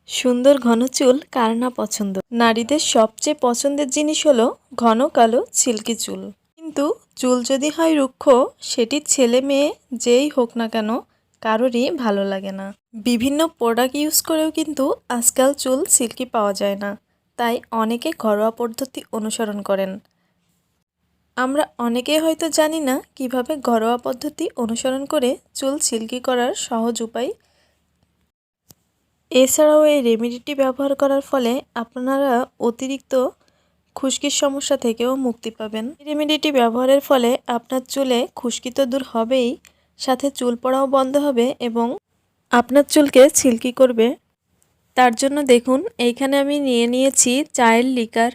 সুন্দর ঘন চুল কার না পছন্দ। নারীদের সবচেয়ে পছন্দের জিনিস হলো ঘন কালো সিল্কি চুল। কিন্তু চুল যদি হয় রুক্ষ, সেটি ছেলে মেয়ে যেই হোক না কেন কারোরই ভালো লাগে না। বিভিন্ন প্রোডাক্ট ইউজ করেও কিন্তু আজকাল চুল সিল্কি পাওয়া যায় না, তাই অনেকে ঘরোয়া পদ্ধতি অনুসরণ করেন। আমরা অনেকেই হয়তো জানি না কিভাবে ঘরোয়া পদ্ধতি অনুসরণ করে চুল সিল্কি করার সহজ উপায়। এছাড়াও এই রেমেডিটি ব্যবহার করার ফলে আপনারা অতিরিক্ত খুশকির সমস্যা থেকেও মুক্তি পাবেন। এই রেমেডিটি ব্যবহারের ফলে আপনার চুলে খুশকি তো দূর হবেই, সাথে চুল পড়াও বন্ধ হবে এবং আপনার চুলকে সিল্কি করবে। তার জন্য দেখুন, এইখানে আমি নিয়েছি চায়ের লিকার।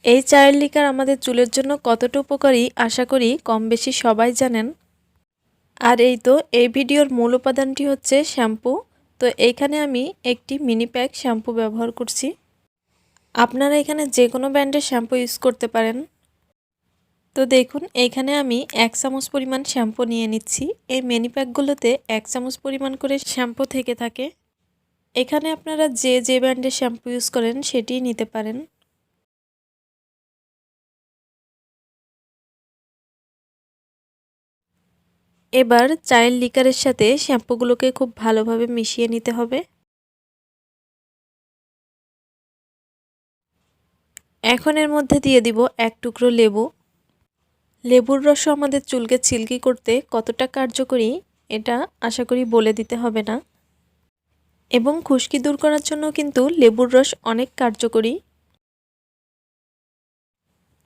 এই চায়ের লিকার আমাদের চুলের জন্য কতটা উপকারী আশা করি কম বেশি সবাই জানেন। আর এই তো এই ভিডিওর মূল উপাদানটি হচ্ছে শ্যাম্পু। তো এইখানে আমি একটি মিনি প্যাক শ্যাম্পু ব্যবহার করছি। আপনারা এখানে যে কোনো ব্র্যান্ডের শ্যাম্পু ইউজ করতে পারেন। তো দেখুন, এইখানে আমি 1 চামচ পরিমাণ শ্যাম্পু নিয়ে নিচ্ছি। এই মিনি প্যাকগুলোতে 1 চামচ পরিমাণ করে শ্যাম্পু থেকে থাকে। এখানে আপনারা যে ব্র্যান্ডের শ্যাম্পু ইউজ করেন সেটিই নিতে পারেন। এবার চায়ের লিকারের সাথে শ্যাম্পুগুলোকে খুব ভালোভাবে মিশিয়ে নিতে হবে। এখন এর মধ্যে দিয়ে দিব 1 টুকরো লেবু। লেবুর রস আমাদের চুলকে সিল্কি করতে কতটা কার্যকরী এটা আশা করি বলে দিতে হবে না। এবং খুশকি দূর করার জন্য কিন্তু লেবুর রস অনেক কার্যকরী।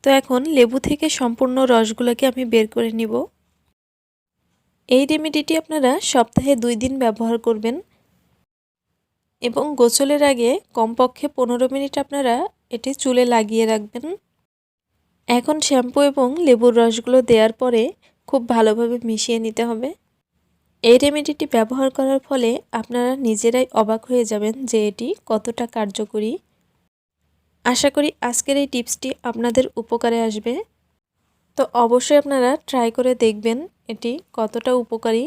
তো এখন লেবু থেকে সম্পূর্ণ রসগুলোকে আমি বের করে নিব। এই রেমেডিটি আপনারা সপ্তাহে 2 দিন ব্যবহার করবেন এবং গোসলের আগে কমপক্ষে 15 মিনিট আপনারা এটি চুলে লাগিয়ে রাখবেন। এখন শ্যাম্পু এবং লেবুর রসগুলো দেওয়ার পরে খুব ভালোভাবে মিশিয়ে নিতে হবে। এই রেমেডিটি ব্যবহার করার ফলে আপনারা নিজেরাই অবাক হয়ে যাবেন যে এটি কতটা কার্যকরী। আশা করি আজকের এই টিপসটি আপনাদের উপকারে আসবে। তো অবশ্যই আপনারা ট্রাই করে দেখবেন এটি কতটা উপকারী।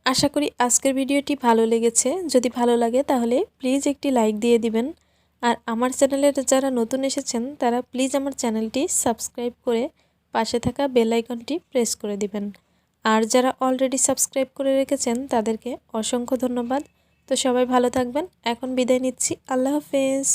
আশা করি আজকের ভিডিওটি ভালো লেগেছে। যদি ভালো লাগে তাহলে প্লিজ একটি লাইক দিয়ে দিবেন। আর আমার চ্যানেলে যারা নতুন এসেছেন তারা প্লিজ আমার চ্যানেলটি সাবস্ক্রাইব করে পাশে থাকা বেল আইকনটি প্রেস করে দিবেন। আর যারা অলরেডি সাবস্ক্রাইব করে রেখেছেন তাদেরকে অসংখ্য ধন্যবাদ। তো সবাই ভালো থাকবেন। এখন বিদায় নিচ্ছি। আল্লাহ হাফেজ।